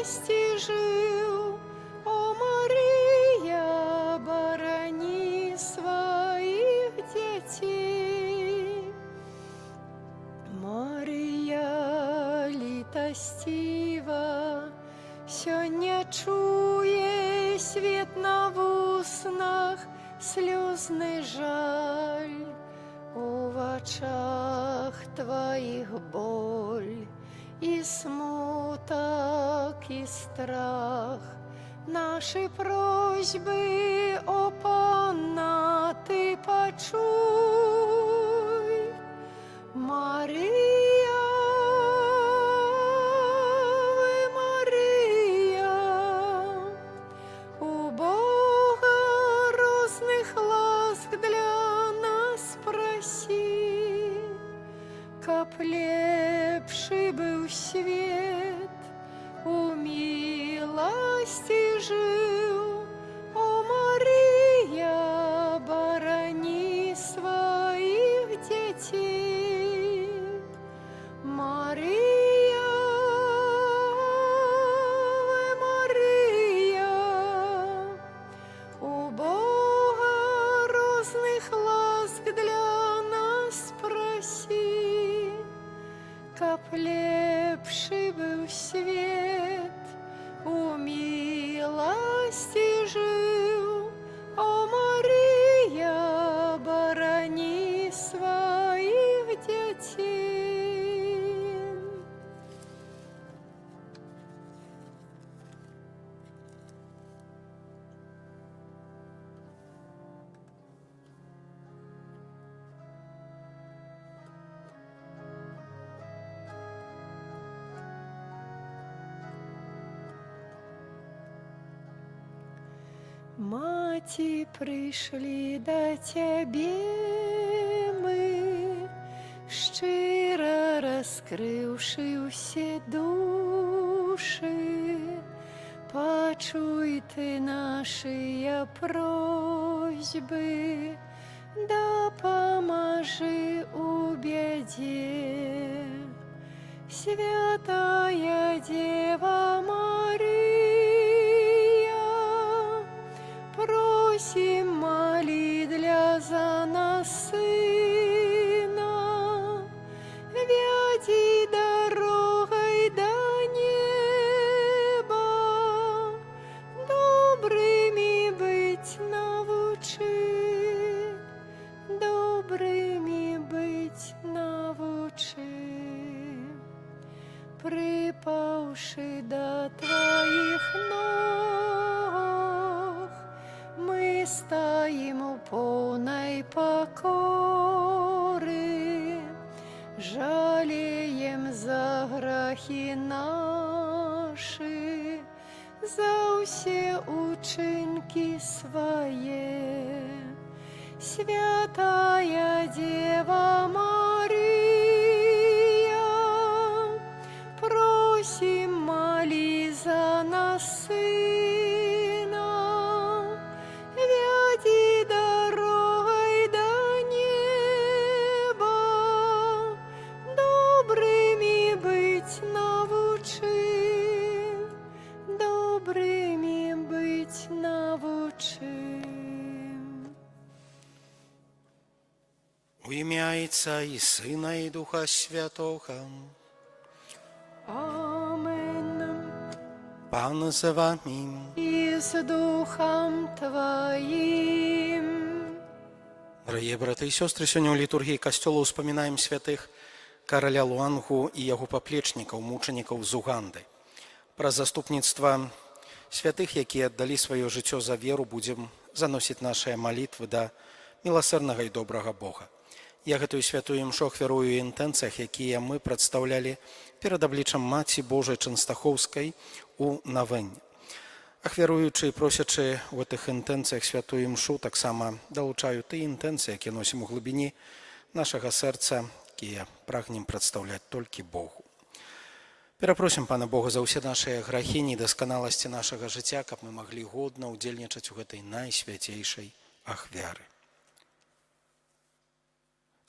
милости жил. О, Мария, борони своих детей. Мария літостива, сёння чуе свет на вуснах, слезный жаль, у вачах твоих боль, и смуток, и страх. Наши просьбы, о Панна, ты почуй. Мария, вы Мария, у Бога розных ласк для нас проси, каб лепший был свет, у милости жил. О, Мария, борони своих детей. Мария, вы Мария, у Бога розных ласк для нас проси, каб лепший был свет, у милости жил. О, Мария, борони своих детей. Маті, прийшли до Тебе мы, щиро раскрывши все души. Почуй Ты наши просьбы, да поможи у беде. Святая Дева Мария, просим, моли за нас Сына, веди дорогой до неба, добрыми быть научи, добрыми быть научи. Припавши до Твоих ног, мы стоим у полной покоры, жалеем за грехи наши, за все учинки свои. Святая Дева Мария, просим, моли за нас Сына, веди дорогой до неба, добрыми быть научи, добрыми быть научи. У ім'я Отця і Сина, і Духа Святого. Амен. Пан з вами. И с Духом Твоим. Дорогие браты и сестры, сегодня в литургии костела вспоминаем святых короля Луангу и его поплечников, мучеников з Уганды. Про заступництво святых, які отдали свое жыццё за веру, будем заносить наши молитвы до милосердного и доброго Бога. Я гэтую святую імшу ахвярую ў інтэнцыях, якія мы прадстаўлялі перад абліччам Маці Божай Чэнстахоўскай у навенне. Ахвяруючы і просячы ў гэтых інтэнцыях святую імшу, таксама далучаю тыя інтэнцыі, якія носім у глыбіні нашага сэрца, якія прагнем прадстаўляць толькі Богу. Перапросім Пана Бога за ўсе нашыя грахі, недасканаласці нашага жыцця, каб мы маглі годна ўдзельнічаць у гэтай найсвяцейшай ахвяры.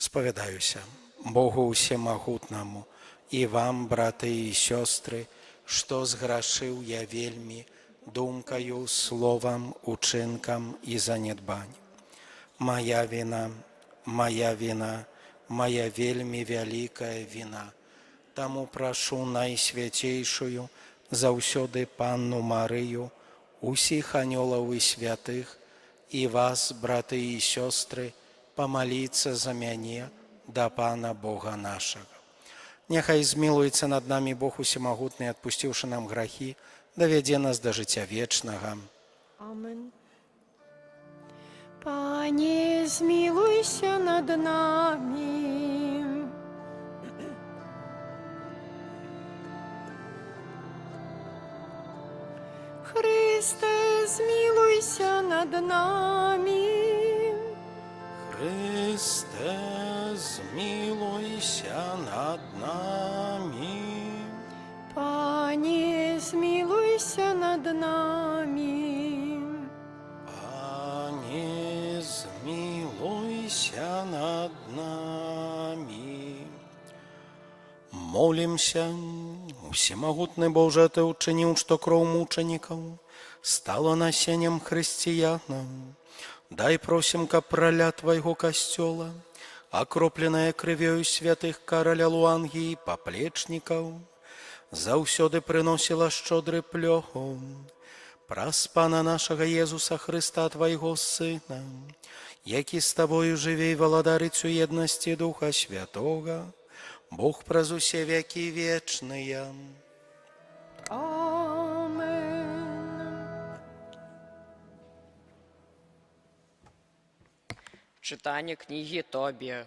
Споведаюся Богу Всемогутному и вам, браты и сестры, што зграшыў я вельмі думкаю, словам, учынкам і занядбань. Моя вина, моя вина, моя вельмі вялікая вина. Таму прашу найсвяцейшую заўсёды Панну Марыю, усіх анёлаў і святых, і вас, браты і сёстры, памаліцца за мяне да Пана Бога нашага. Няхай змілуецца над намі Бог усемагутны, адпусціўшы нам грахі, давядзе нас да жыцця вечнага. Амен. Пане, змилуйся над нами. Христе, змилуйся над нами. Христе, змилуйся над нами. Пане, змилуйся над нами. Пане, змилуйся над нами. Молимся, усемагутны Боже, Ты учыніў, што кроў мучанікаў стала насеннем хрысціянам. Дай просім, каб праля Твайго касцёла, акропленая крывёю святых караля Луангі і паплечнікаў, заўсёды прыносіла шчодры плён праз Пана нашага Езуса Хрыста, Твайго Сына, які з Табою жыве і валадарыць у еднасці Духа Святога, Бог праз усе векі вечныя. Амен. Читання книги Тобія.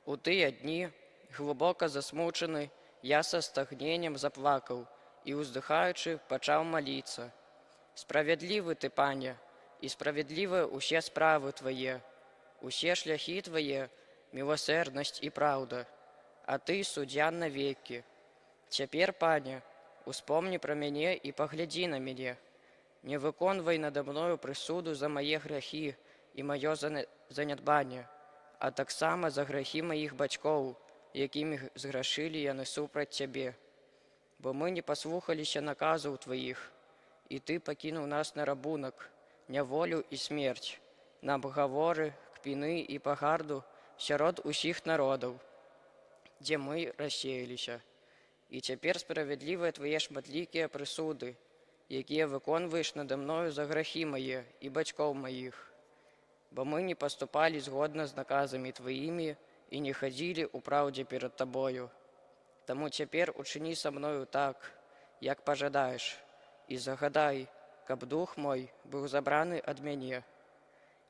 У тыя дні, глибоко засмучений, я со стагненням заплакав і, уздихаючи, почав молитися. Справедливий ти, Пане, і справедливі усі справи Твоє, усі шляхи Твоє, милосердність і правда, а Ти суддя навеки. Тепер, Пане, успомни про мене і погляди на мене. Не виконуй надо мною присуду за мої гріхи і моє занядбання, а так само за гріхи моїх батьків, якими зграшили я насупроть Тебе. Бо ми не послухалися наказів Твоїх, і Ти покинув нас на рабунок, неволю і смерть, на обговори, кпіни і погарду сярод усіх народів, де ми розсіялися. І тепер справедливі Твої шматлікія присуди, які виконуєш надо мною за гріхи мої і батьків моїх. Бо ми не поступали згодно з наказами Твоїми і не ходили у правді перед Тобою. Тому тепер учини со мною так, як пожадаєш, і загадай, каб дух мой був забраний від мене,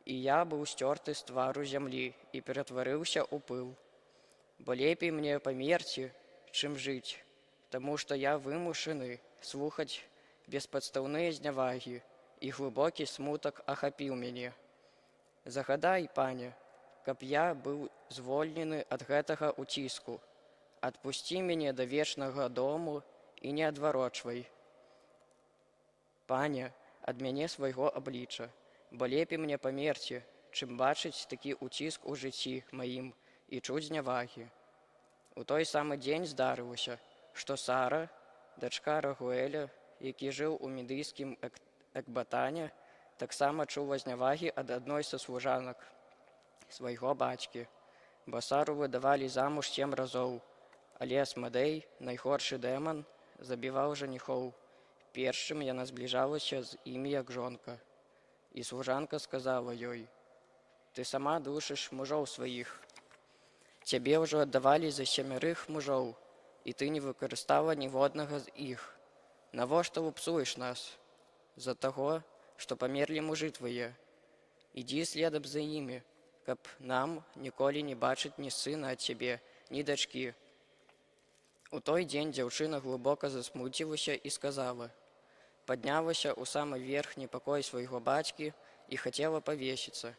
і я був стертий з твару землі і перетворився у пил. Бо лепей мені померти, чим жить, тому що я вимушений слухати безподставні зневаги, і глибокий смуток охопив мене. Загадай, Пане, каб я быў звольнены ад гэтага уціску. Адпусці мяне да вечнага дому і не адварочвай, Пане, ад мяне свайго аблічча, бо лепей мне памерці, чым бачыць такі уціск у жыцці маім і чуць знявагі. У той самы дзень здарылася, што Сара, дачка Рагуэля, які жыў у медыйскім Экбатане, таксама чула знявагі ад адной са служанак свайго бацькі, бо Сару выдавалі замуж 7 разоў, але Асмадэй, найгоршы дэман, забіваў жаніхоў. Першым яна збліжалася з імі як жонка. І служанка сказала ёй: «Ты сама душыш мужоў сваіх. Цябе ўжо аддавалі за 7 мужоў, і ты не выкарыстала ніводнага з іх. Навошта вы псуеш нас? За таго, што памерлі мужы твае. Ідзі следам за імі, каб нам ніколі не бачыць ні сына ад цябе, ні дачкі». У той дзень дзяўчына глыбока засмуцілася і сказала, паднялася ў самы верхні пакой свайго бацькі і хацела павесіцца.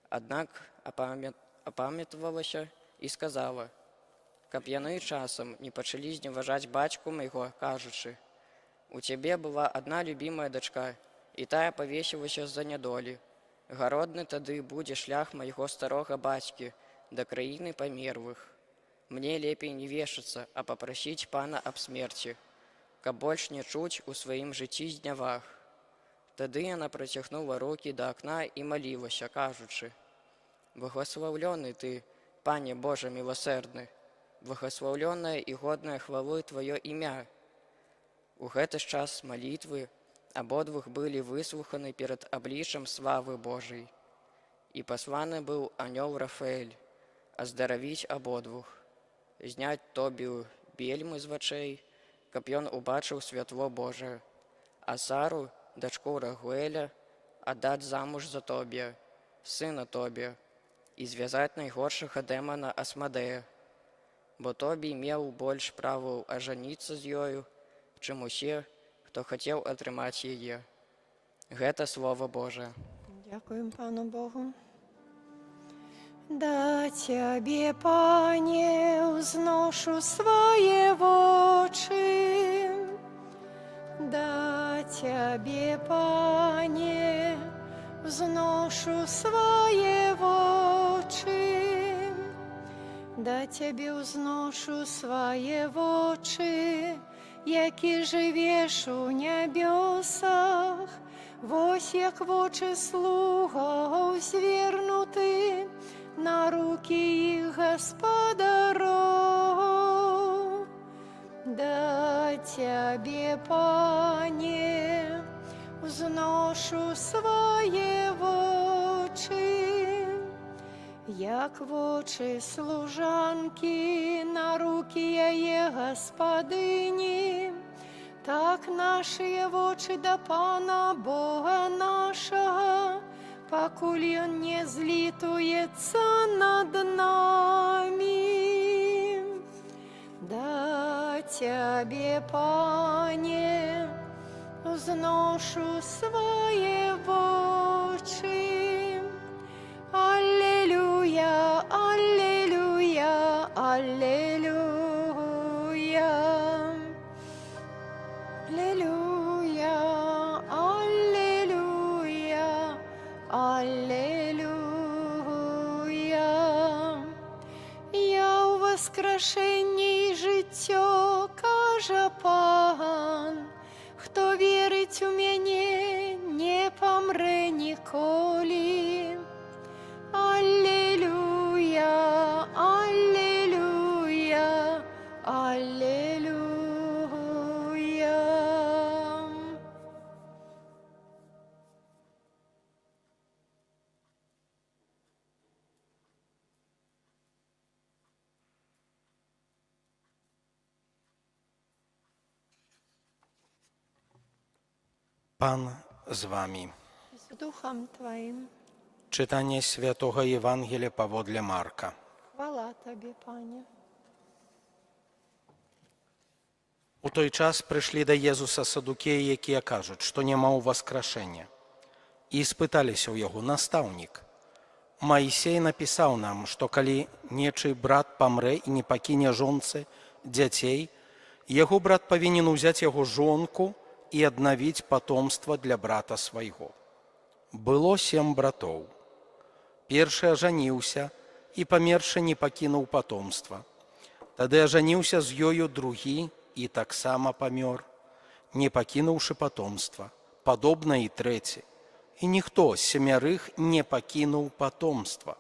Аднак апамятавалася і сказала, каб яны часам не пачалі зневажаць бацьку майго, кажучы: «У цябе была адна любімая дачка, і тая павесілася з-за нядолі. Гародны тады будзе шлях майго старога бацькі да краіны памерлых. Мне лепей не вешацца, а папрасіць пана аб смерці, каб больш не чуць у сваім жыцці зняваг. Тады яна працягнула рукі да акна і малілася, кажучы: «Благословленный ты, Пане Боже милосердны, благословленное і годнае хвалы Твоё імя». У гэты ж час малітвы абодвух былі выслуханы перад абліччам славы Божай. І пасланы быў анёл Рафаэль аздаравіць абодвух, зняць Тобію бельмы з вачэй, каб ён убачыў святло Божае, а Сару, дачку Рагуэля, аддаць замуж за Тобія, сына Тобія, і звязаць найгоршага дэмана Асмадея, бо Тобій меў больш праваў ажаніцца з ёю, чым усе, хто хацеў атрымаць яе. Гэта Слова Божае. Дякуємо Пану Богу. Да Тебе, Пане, узношу свои очи, да Тебе, Пане, взношу свои очи, да Тебе узношу свои очи, які живеш у небесах, вось як вочы слугаў звернуты на руки их господаров. Да Тебе, Пане, взношу свои очи, як вочы служанки на руки яе господыні, так наши вочы да Пана Бога нашага, пакуль ён не злітуецца над нами. Да Тебе, Пане, взношу свои очи. Аллилуйя, аллилуйя, аллилуйя. Аллилуйя, аллилуйя, аллилуйя. Я у воскрешенні й життя, каже Пан, хто вірить у мене, не помре ніколи. Аллилуйя, аллилуйя, аллилуйя. Пан з вами. З Духом Твоїм. Czytanie Świętego Ewangelii powodle Marka. Хвала Тобі, Пане. У той час прийшли до Єзуса садукеї, які кажуть, що нема воскрешення. І спиталися у його: наставник, Моїсей написав нам, що коли нечий брат помре і не покине жонці дітей, його брат повинен взяти його жонку і одновить потомство для брата свого. Было 7 братов. Першы ажаніўся і памершы не пакінуў потомства. Тады ажаніўся з ёю другі і таксама памёр, не пакінуўшы потомства. Падобна і трэці. І ніхто з 7 не пакінуў потомства.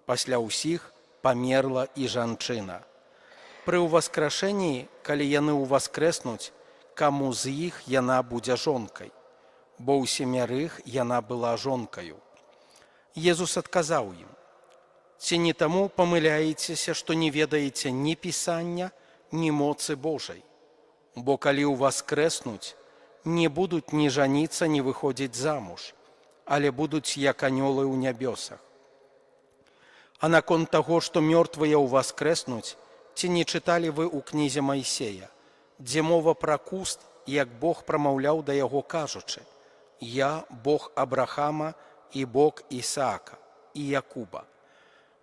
Пасля ўсіх памерла і жанчына. Пры ўваскрашэнні, калі яны ўваскрэснуць, каму з іх яна будзе жонкай, бо ў 7 яна была жонкаю. Езус адказаў ім: ці не таму памыляецеся, што не ведаеце ні Пісання, ні моцы Божай? Бо калі ўваскрэснуць, не будуць ні жаніцца, ні выходзіць замуж, але будуць як анёлы ў нябёсах. А наконт таго, што мёртвыя ўваскрэснуць, ці не чыталі вы ў кнізе Майсея, дзе мова пра куст, як Бог прамаўляў да яго, кажучы: «Я Бог Абрахама і Бог Ісаака і Якуба».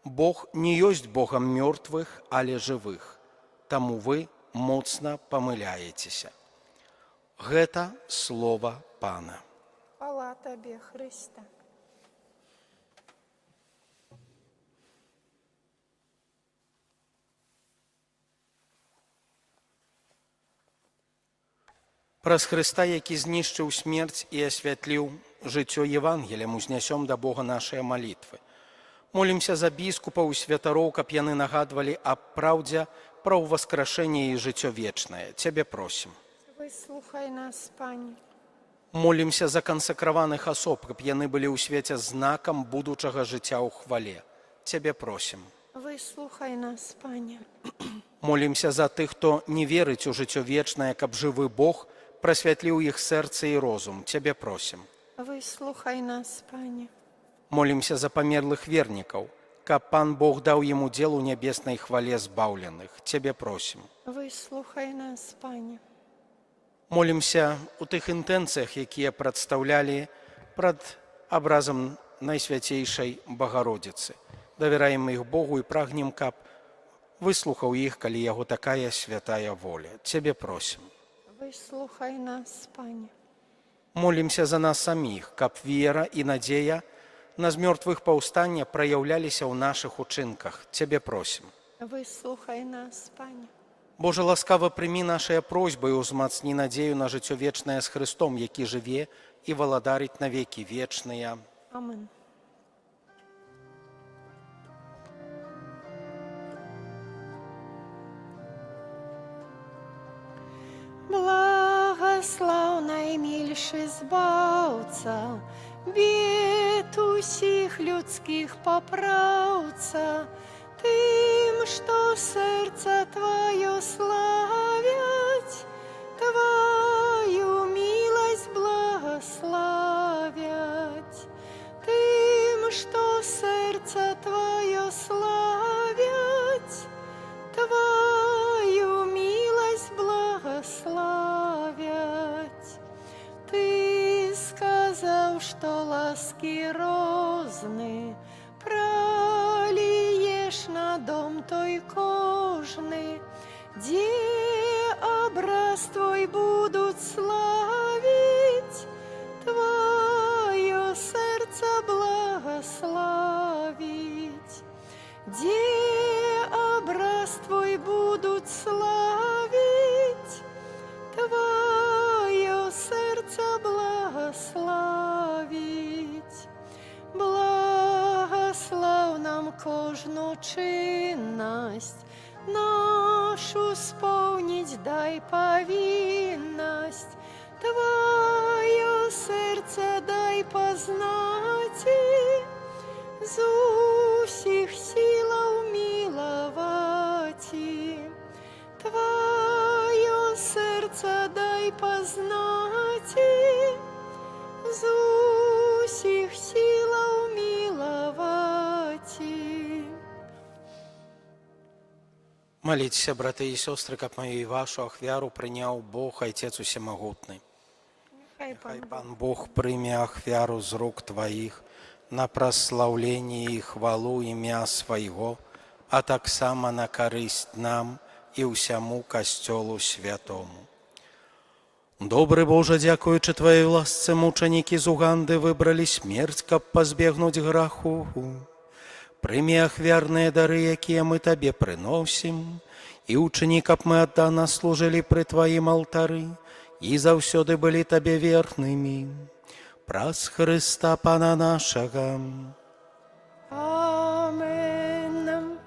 Бог не ёсць Богам мёртвых, але жывых. Таму вы моцна памыляецеся. Гэта слова Пана. Хвала Тобі, Христе. Праз Хрыста, які знішчыў смерць і асвятліў жыццё Евангеліем, узнясём да Бога нашыя малітвы. Молімся за біскупаў і святароў, каб яны нагадвалі аб праўдзе пра ўваскрашэнне і жыццё вечнае. Цябе просім. Выслухай нас, Пане. Молімся за кансакраваных асоб, каб яны былі ў свеце знакам будучага жыцця ў хвале. Цябе просім. Выслухай нас, Пане. Молімся за тых, хто не верыць у жыццё вечнае, каб жывы Бог прасвятліў іх сэрца і розум. Цябе просім. Выслухай нас, Пане. Молімся за памерлых вернікаў, каб Пан Бог даў ім удзел у нябеснай хвале збаўленых. Цябе просім. Выслухай нас, Пане. Молімся у тых інтэнцыях, якія прадстаўлялі прад абразам Найсвяцейшай Багародзіцы. Давяраем іх Богу і прагнем, каб выслухаў іх, калі яго такая святая воля. Цябе просім. Выслухай нас, Пане. Молімся за нас саміх, каб вера і надзея на з мёртвых паўстання праяўляліся ў нашых учынках. Цябе просім. Выслухай нас, Пане. Божа, ласкава прымі нашыя просьбы і ўзмацні надзею на жыццё вечнае з Хрыстом, які жыве і валадарыць на векі вечныя. Амин. Благослов наймільший збавца, бед усіх людських поправца, тим, що серце Твоє славять, Твою милость благословять. Тим, що серце Твоє славять, Твою милость благословять. Ти сказав, що ласки розни пролієш на дом той кожний, де образ Твой будуть славить, Твое серце благословить, де образ Твой будуть славить, Твое серце благословить. Благослов нам кожну чинность нашу сповнить, дай повинность. Твое серце дай познать, з усіх силаў миловать. Твое серце дай познать, з усіх силаў миловать. Моліться, брати і сестри, каб мою і вашу ахвяру прийняв Бог, Отець Усемогутний. Хай Пан Бог прийме ахвяру з рук Твоїх на прославление и хвалу ім'я Свайго, а так само на користь нам і усяму Костьолу Святому. Добрый Боже, дякуючи Твоей ласце, мученики з Уганды выбрали смерть, каб позбегнуть граху. Прими ахвярные дары, якія мы Табе приносим, и учини, каб мы отдано служили при Твоим алтары, и заўсёды были Табе верными. Праз Христа Пана нашага. Амин.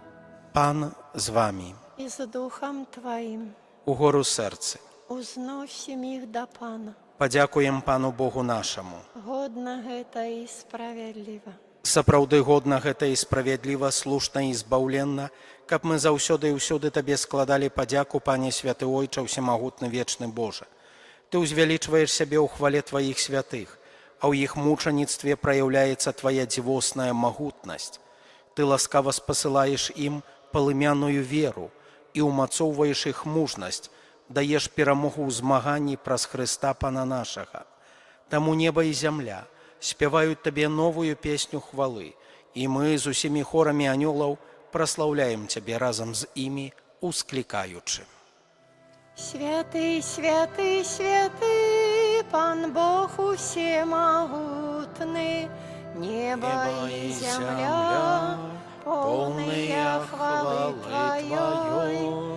Пан з вами. И с Духом Твоим Угору серце. узносим их до Пана. Падзякуем Пану Богу нашаму. Годно гэта и справедливо. Сапраўды годна гэта і справядліва, слушна і збаўленна, каб мы заўсёды і ўсюды Табе складалі падзяку, Пане Святы Ойча, Усемагутны вечны Божа. Ты ўзвялічваеш сябе ў хвале Тваіх святых, а ў іх мучаніцтве праяўляецца Твая дзівосная магутнасць. Ты ласкава спасылаеш ім палымяную веру і ўмацоўваеш іх мужнасць, даеш перамогу ў змаганні праз Хрыста Пана нашага. Таму неба і зямля спяваюць Табе новую песню хвалы, і мы з усімі хорамі анёлаў праслаўляем Цябе разам з імі, усклікаючы. Святый, святый, святый, Пан Бог усемогутный, небо и земля, полные хвалы Твоей.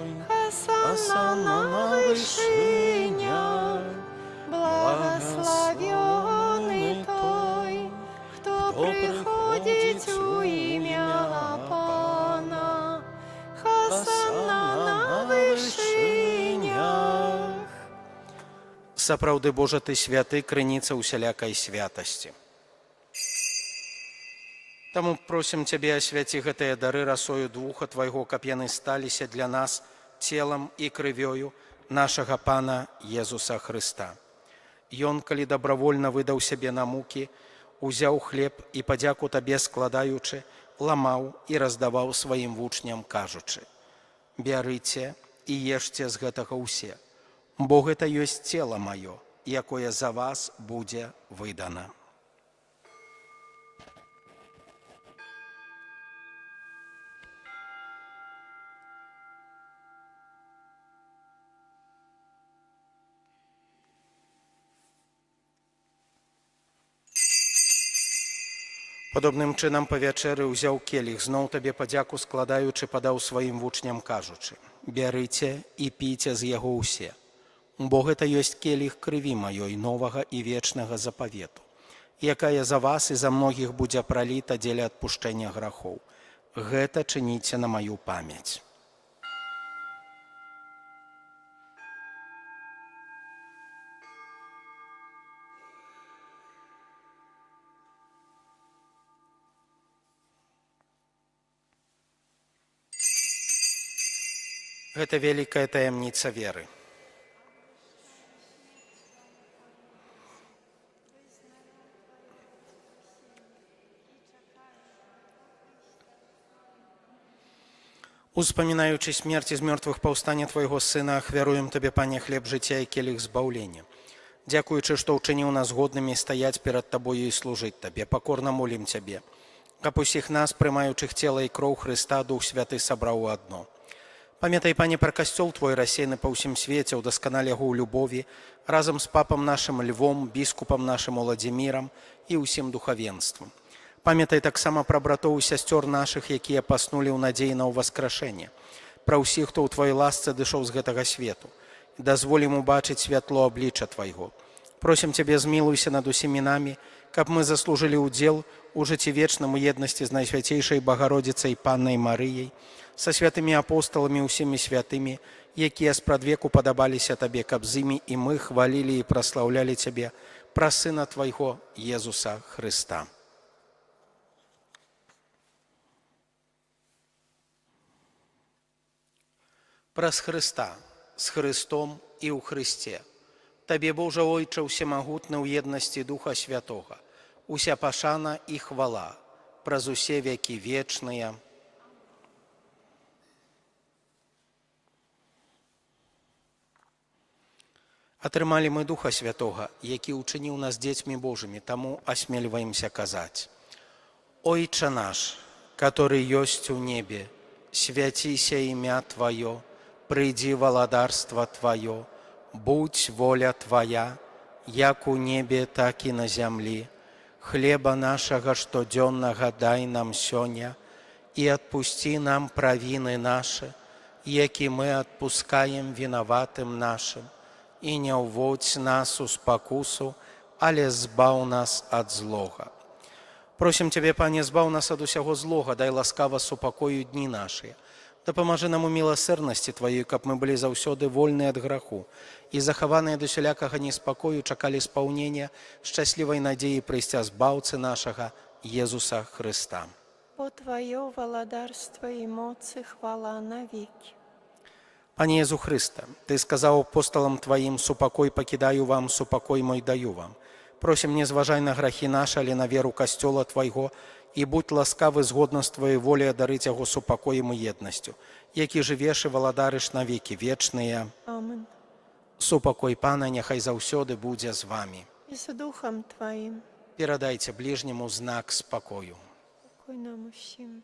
Хосанна на вышинях, Сапраўды, Божа, Ты святы, крыніца усялякай святасці. Таму просім Цябе, асвяці гэтыя дары расою Духа Твайго, каб яны сталіся для нас целам і крывёю нашага Пана Езуса Хрыста. Ён, калі добравольна выдаў сябе на мукі, узяў хлеб і, падзяку Табе складаючы, ламаў і раздаваў сваім вучням, кажучы: «Бярыце і ешце з гэтага ўсе, бо гэта ёсць цела маё, якое за вас будзе выдана». Падобным чынам па вячэры ўзяў келіх, зноў Табе падзяку складаючы, падаў сваім вучням, кажучы: «Бярыце і піце з яго ўсе, бо гэта ёсць келіх крыві маёй новага і вечнага запавету, якая за вас і за многіх будзе праліта дзеля адпушчэння грахоў. Гэта чыніце на маю памяць». Гэта вялікая таямніца веры. Успамінаючы смерць і з мёртвых паўстання Твайго Сына, ахвяруем Табе, Пане, хлеб жыцця і келіх збаўлення. Дзякуючы, што ўчыніў нас годнымі стаяць перад Табою і служыць Табе, пакорна молім Цябе, каб усіх нас, прымаючых цела і кроў Хрыста, Дух Святы сабраў у адно. Памятай, Пане, пра касцёл Твой рассеяны па ўсім свеце, удасканал яго ў любові, разам з папам нашым Львом, біскупам нашым Уладзімірам і ўсім духавенствам. Памятай таксама пра братоў і сясцёр нашых, якія паснулі ў надзеі на ўваскрашэнне, пра ўсіх, хто ў Тваёй ласцы дышоў з гэтага свету. Дазволь ім убачыць святло аблічча Твайго. Просім Цябе, змілуйся над усімі намі, каб мы заслужылі ўдзел у жыцці вечным у еднасці з Найсвяцейшай Багародзіцай Паннай Марыяй, са святымі апосталамі ўсімі святымі, якія спрадвеку падабаліся Табе, каб з імі і мы хвалілі і праслаўлялі Цябе праз Сына Твайго Езуса Хрыста. Праз Хрыста, з Хрыстом і ў Хрысце, Табе, Божа Ойча ўсемагутны ў еднасці Духа Святога, уся пашана і хвала праз усе векі вечныя. Атрымалі мы Духа Святога, які ўчыніў нас дзецьмі Божымі, таму асмельваемся казаць: «Ойча наш, который ёсць у небе, свяціся імя Тваё, прыйдзі валадарства Тваё, будь воля Твая, як у небе, так і на зямлі. Хлеба нашага штодзённага дай нам сёння, і адпусці нам правіны нашы, які мы адпускаем вінаватым нашым, і не ўводзь нас у спакусу, але збаў нас ад злога». Просім Цябе, Пане, збаў нас ад усяго злога, дай ласкава супакою дні нашыя. Дапамажы нам у міласэрнасці Тваёй, каб мы былі заўсёды вольныя ад граху і захаваныя ад усялякага неспакою чакалі спаўнення шчаслівай надзеі прыйсця збаўцы нашага Езуса Хрыста. Бо Твое валадарство і моц і хвала навеки. Пане Езу Хрыста, Ты сказаў апосталам Тваім: «Супакой пакідаю вам, супакой мой даю вам». Просім, не зважай на грахі нашы, але на веру касцёла Твайго, і будь ласкавы згодна з Твоей волей дарыць яго супакоем і еднасцю, які жывеш і валадарыш навекі вечныя. Амен. Супакой Пана няхай заўсёды будзе з вамі. І з Духом Твоим. Перадайце ближняму знак спакою. Спокой нам усім.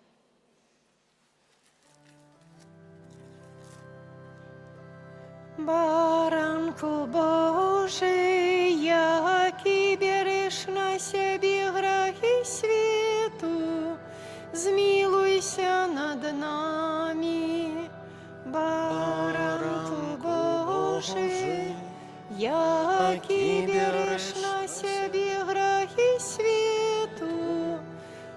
Баранку Божий, який береш на себе грехи світу, змилуйся над нами. Баранку Божий, який береш на себе грехи світу,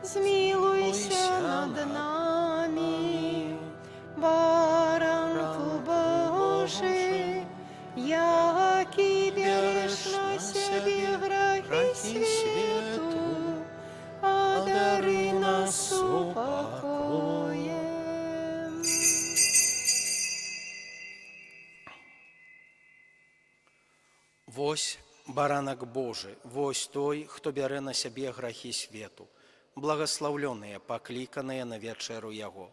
змилуйся над нами. Баранку Божий, який береш Вось баранак Божы, вось той, хто бярэ на сябе грахі свету, благаслаўлёныя, пакліканыя на вячэру яго.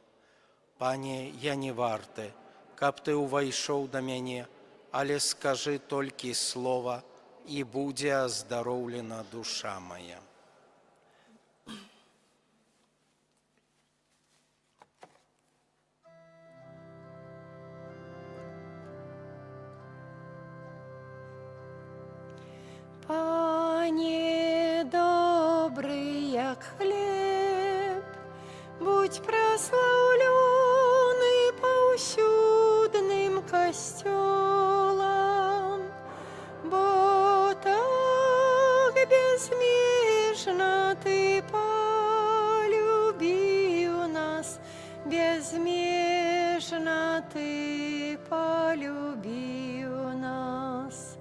Пане, я не варты, каб ты ўвайшоў да мяне, але скажы толькі слова, і будзе аздароўлена душа мая. Пане добры, як хлеб, будь праслаўлёны паўсюдным касцёлам, бо так безмежна ты полюбіў нас, безмежна ты полюбіў нас.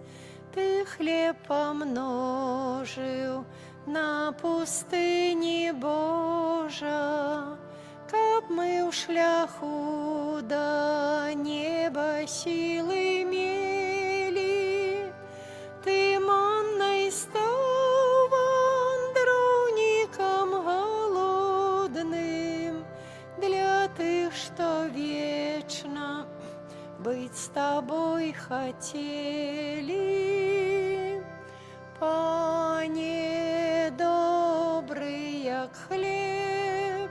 Ты хлеб помножыў на пустыні Божа, каб мы ў шляху да неба сілы мелі. Ты маннай стаў вандроўнікам галодным, для тых, што вечна быць з табой хацелі. Пане добры, як хлеб,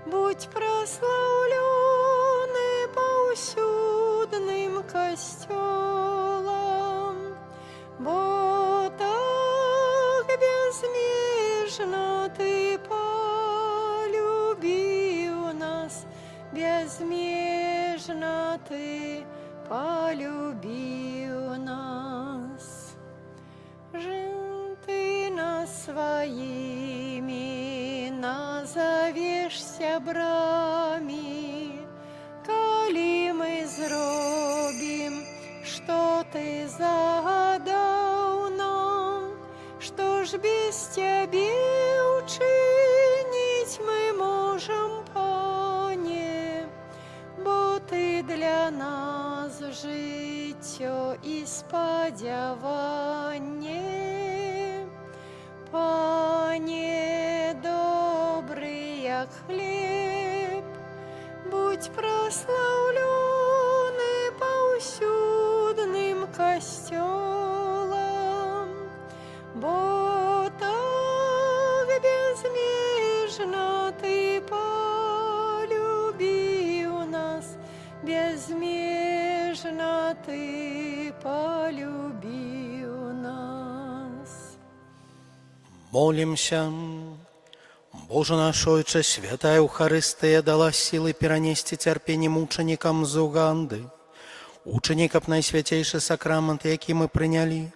будь праслаўлёны паўсюдным касцёлам, бо так безмежна ты полюбіў нас, безмежна ты полюбіў нас. Жын ты нас сваімі назавеш сябрамі, калі мы зробім, што ты загадаў нам, што ж без цябе учыніць мы можам, Пане, бо ты для нас жыццё і спадзяванне. Пане добры, як хлеб, будь праслаўлёны паўсюдным касцёлам, бо так безмежна ты полюбіў нас, безмежна ты полюбіў нас. Молімся. Боже наш Ойче, святая Евхаристия дала силы перенести терпение мученикам з Уганды. Учини, каб найсвятейший сакрамент, який мы приняли,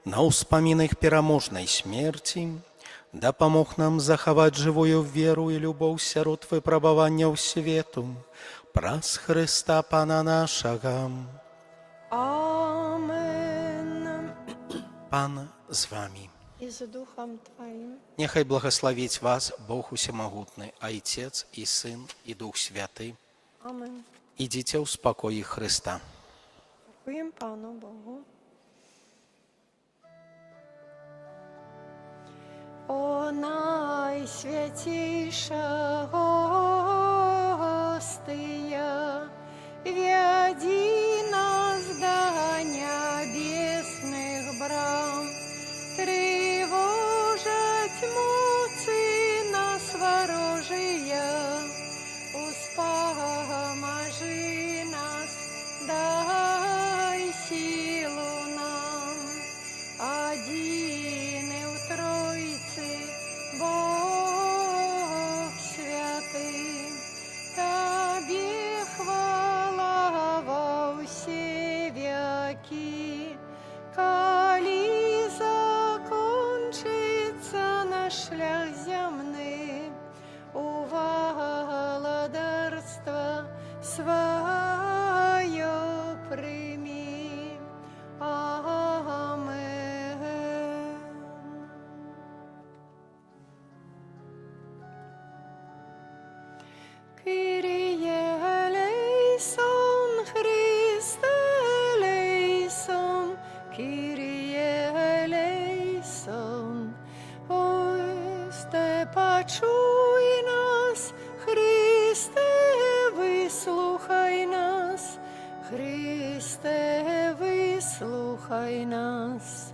на успомин их пераможной смерти, дапамог нам захаваць живую веру и любовь сярод выпрабаванняў свету, праз Христа Пана нашага. Амен. Пан з вами. И с Духом Твоим. Нехай благословить вас Бог Усемогутный, Отец и Сын и Дух Святый. Амен. Идите в спокое Христа. Дякуємо Пану Богу. О найсвятейша гостия, веди нас до небесных брам, тревожать муки нас ворожия, успоможи нас, дай силу нам, один и в Троице Бог святый, Тебе хвала во все веки, коли закончится наш шлях земный, у владарства свое прими. Амен. Kyrie eleison, Christe eleison, Kyrie почуй нас, Христе, вислухай нас, Христе, вислухай нас.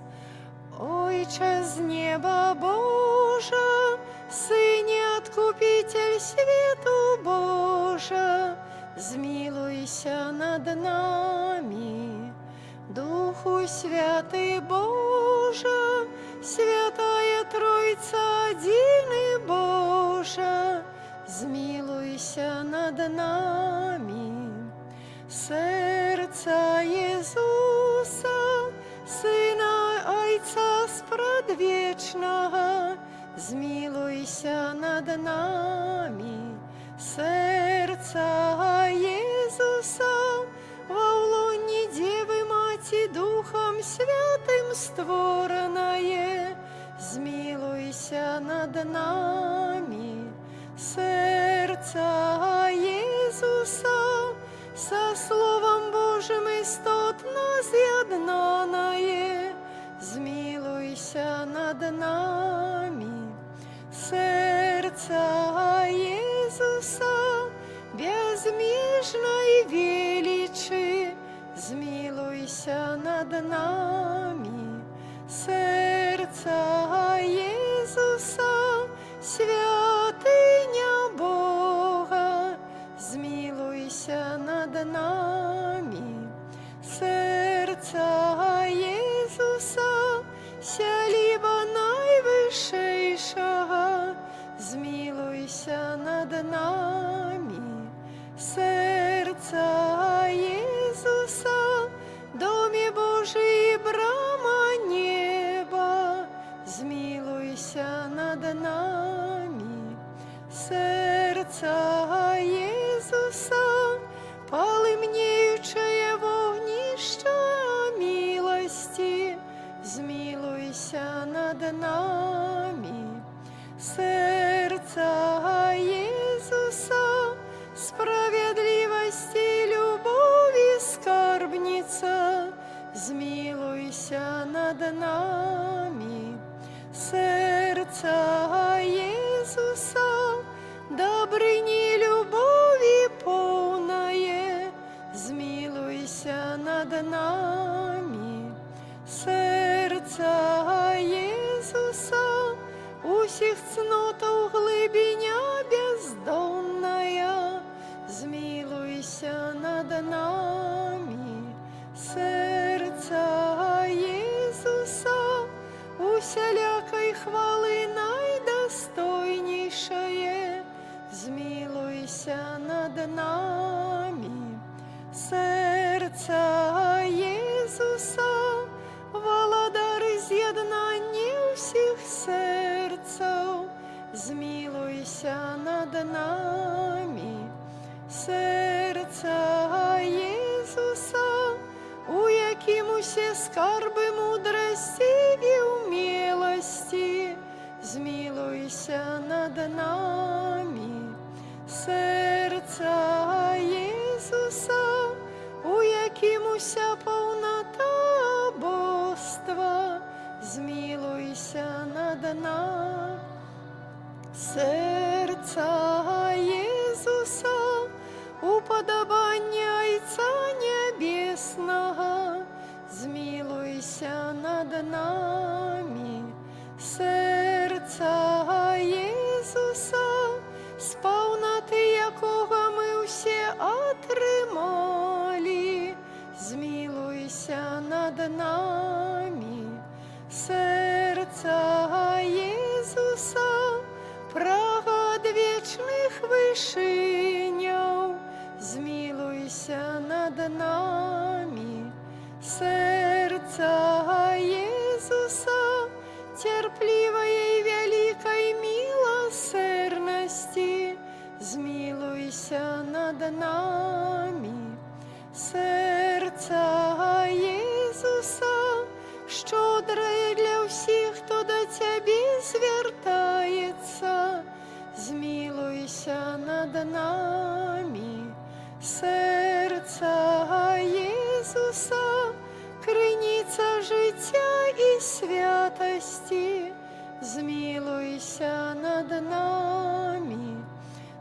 Ойче з неба Божа, Сине Откупитель свету Божа, змилуйся над нами. Духу Святый Божа, Святая Троица, единый Божа, змилуйся над нами. Серця Єзуса, Сина Отця спрадвечного, змилуйся над нами. Серця Єзуса, во лоні Девы Мати Духом Святым створенное, змилуйся над нами. Серця Єзуса, со Словом Божьим истотно з'єднаное, змилуйся над нами. Серця Єзуса, безмежной величи, змилуйся над нами. Серця Єзуса, святыня Бога, змилуйся над нами. Серця Єзуса, сяліба найвищейшого, змилуйся над нами. Серця Єзуса, домі Божий, брама неба, змилуйся над нами. Серця Єзуса, полымнеючее вогнище милости, змилуйся над нами. Серця Єзуса, справедливости, любови скарбница, змилуйся над нами. Серця Єзуса, добрині, любові повное, змилуйся над нами. Серця Єзуса, усіх цнотов глибиня бездонная, змилуйся над нами. Серця Єзуса, усялякой хвали найдостойнейшее, змилуйся над нами. Серця Єзуса, володар з'єднання всіх серців, змилуйся над нами. Серця Єзуса, у яким усе скарби мудрості і умілості, змилуйся над нами. Серця Єзуса, у яким уся повнота божства, змилуйся над нами. Серця Єзуса, уподобання Отця Небесного, змилуйся над нами. Серця Єзуса, з повноти якого ми всі отримали, змилуйся над нами. Серця Єзуса, прага вічних вишиняв, змилуйся над нами. Серця Єзуса, терпливої великої милосердності, змилуйся над нами. Серця Єзуса, щодре для всіх, хто до Тебе звертається, змилуйся над нами. Серця Єзуса, криниця життя і святості, змилуйся над нами.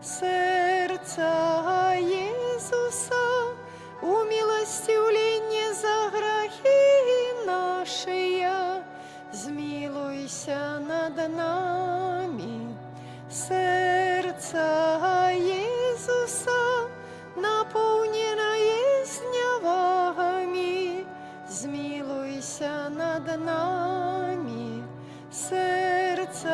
Серця Єсуса, умилостивление за грехи наши, змилуйся над нами. Сердце Иисуса, наполненное сневагами, змилуйся над нами. Сердце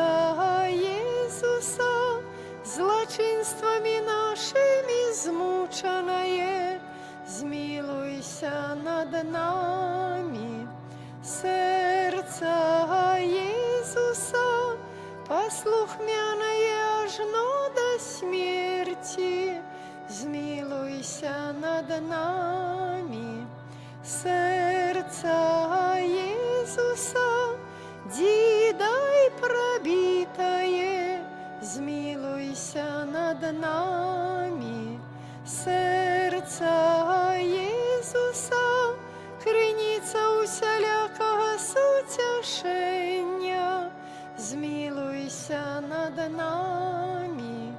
Иисуса, злочинствами нашими измученное, змилуйся над нами. Сердце Иисуса, послухмяное ожно до смерти, змилуйся над нами. Сердце Иисуса, дидой пробитое, змилуйся над нами. Сердце Иисуса, криниця усялякого сутяшення, змилуйся над нами.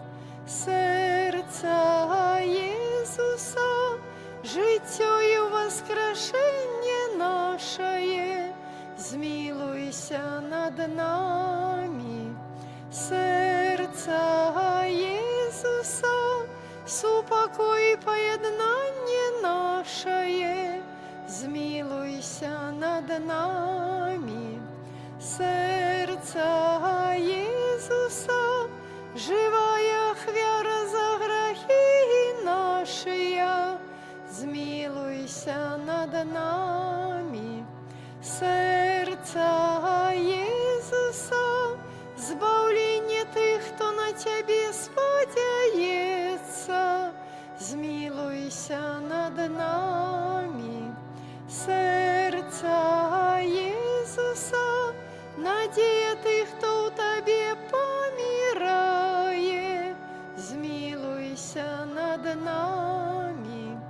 Серця Єсуса, життєю воскрешення наше, змилуйся над нами. Серця Єсуса, супокой поєднання наше, змилуйся над нами. Сердце Иисуса, живая хвяра за грехи наши, змилуйся над нами. Сердце Иисуса, збавление тых, кто на тебе сподяется, змилуйся над нами. Сердце Иисуса, надія тих, хто у Тобі помирає, змилуйся над нами.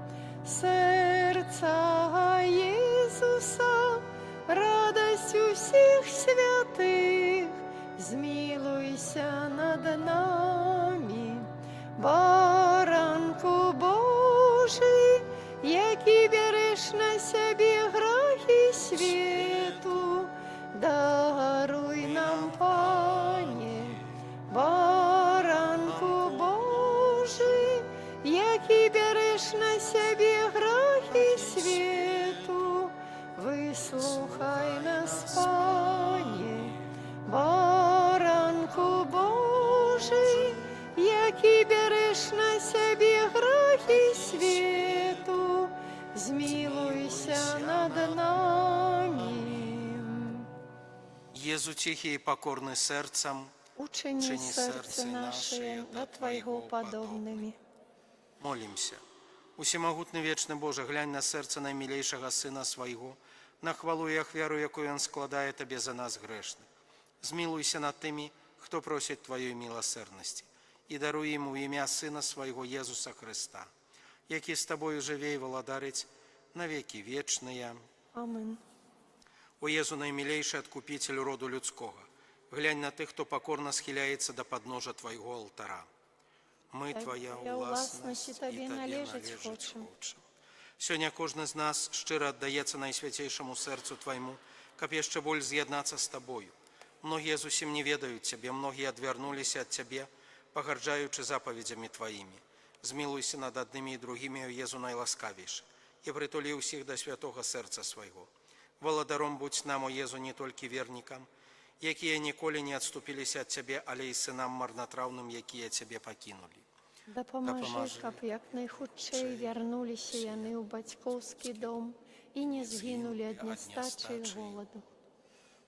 Серця Єсуса, радость усіх святих, змилуйся над нами. Баранку Божий, який береш на себе грехи світу, даруй нам, Пане. Баранку Божий, який береш на себе грехи світу, вислухай нас, Пане. Баранку Божий, який береш на себе грехи світу, змилуйся над нами. Єзу тихий і покорний серцем, Учини серце наше до Твоего подобными. молимся. Усемогутний вічний Боже, глянь на серце наймилейшого Сина Свого, на хвалу і ахвяру, яку Він складає Тобі за нас грешних. Змилуйся над тими, хто просить Твоєї милосердності, і даруй йому в ім'я Сина Свого Єсуса Христа, який з Тобою живе і володарить на веки вічні. Амин. О Єзу, наймилейший Откупитель роду людського, глянь на тих, хто покорно схиляється до подножа Твоєго алтара. Ми Твоя власність, і Тобі належить хочемо. Сьогодні кожен з нас щиро віддається найсвятейшому серцю Твоєму, каб ще боль з'єднатися з Тобою. Многие зусім не ведают Тебе, многие отвернулись от Тебе, погарджаючи заповедями Твоими. Змилуйся над одними и другими, о Єзу найласкавейший, и притули усіх до святого серця Своего. Володаром будь нам, о Єзу, не тільки верникам, які ніколи не отступились от Тебе, але й синам марнотравним, які Тебе покинули. Допоможи, каб якнайхутчей вернулися яны ў бацькоўскі дом і не згинули ад нястачы і голаду.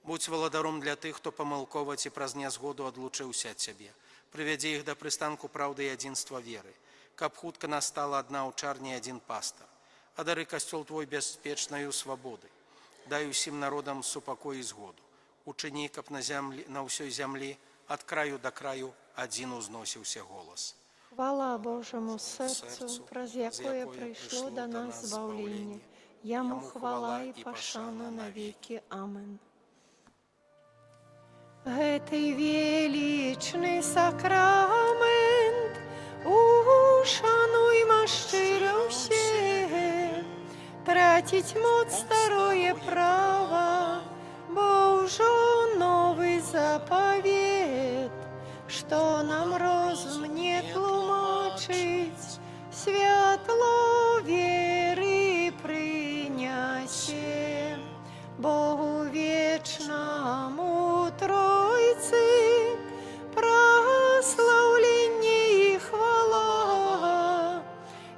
Будь володаром для тих, хто помилково ці праз нязгоду одлучився від Тебе. Приведи їх до пристанку правди і единства віри. Каб хутко настала одна учарня і один пастор. Одари костел Твой безпечною свободи. Дай усім народам супокой і згоду. Учини, каб на всій землі від краю до краю один узносився голос. Хвала Божому серцю, праз якое прийшло до нас збавлення. Яму хвала і пашана навіки. Амен. гэты велічны сакрамент ушануйма шчыра ўсе, траціць моц старое права, бо ўжо новы запавет, што нам розум не тлумачыць, святло веры прынясе. Богу вечнаму Тройцы праслаўленне і хвала,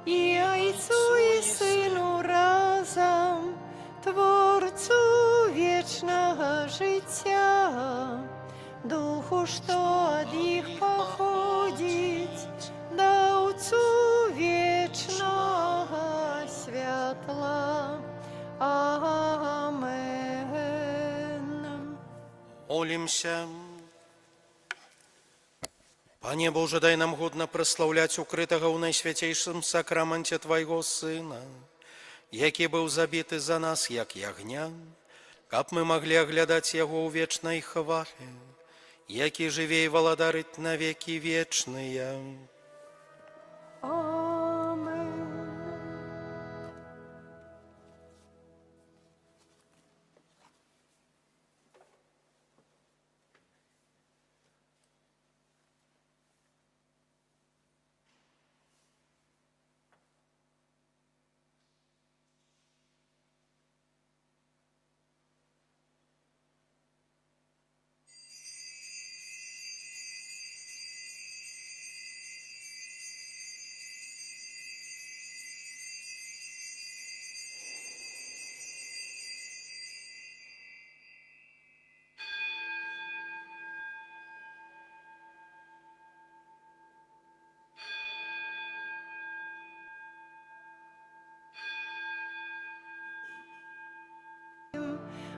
і Айцу і Сыну разам, Творцу вечнага жыцця, Духу, што ад іх паходзіць, даўцу вечнага святла. Амен. Молимся. Пане Боже, дай нам годна праслаўляць укрытага ў найсвяцейшым сакраманце Твайго Сына, які быў забіты за нас, як ягня, каб мы маглі аглядаць яго ў вечнай хвале, які жыве і валадарыць на векі вечныя.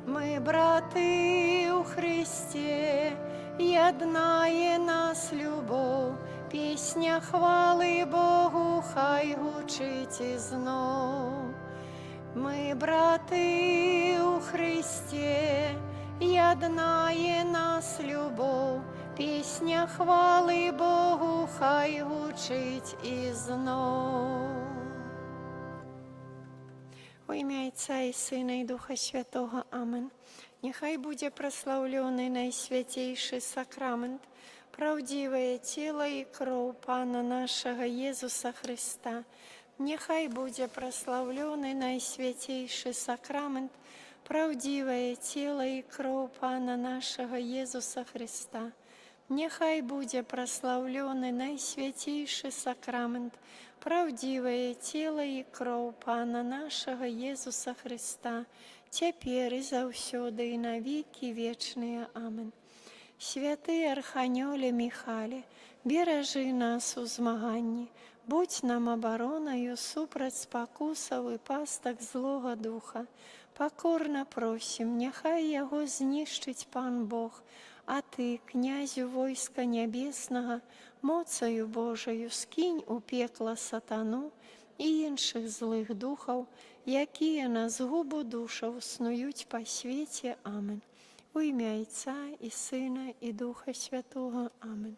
Мы, браты у Христе, яднае нас любов, песня хвалы Богу хай гучыць ізноў. Мы, браты у Христе, яднае нас любов, песня хвалы Богу хай гучыць ізноў. У ім'я Отця і Сина і Духа Святого. Амен. Нехай будзе праслаўлёны найсвяцейшы сакрамент, праўдзівае цела і кроў Пана нашага Езуса Христа. Нехай будзе праслаўлёны найсвяцейшы сакрамент, праўдзівае цела і кроў Пана нашага Езуса Христа. Нехай будзе праслаўлёны найсвяцейшы сакрамент, праўдзівае цела і кроў Пана нашага Езуса Христа, цяпер і заўсёды і на векі вечныя. Амен. Святы Арханёле Міхале, беражы нас у змаганні, будь нам абаронаю супраць спакусаў і пастак злога духа. Пакорна просім, няхай яго знішчыць Пан Бог, а ты, князю войска нябеснага, моцаю Божаю скінь у пекла сатану і іншых злых духаў, якія на згубу душаў снуюць па свеце. Амен. У ім'я Отця і Сина і Духа Святого. Амен.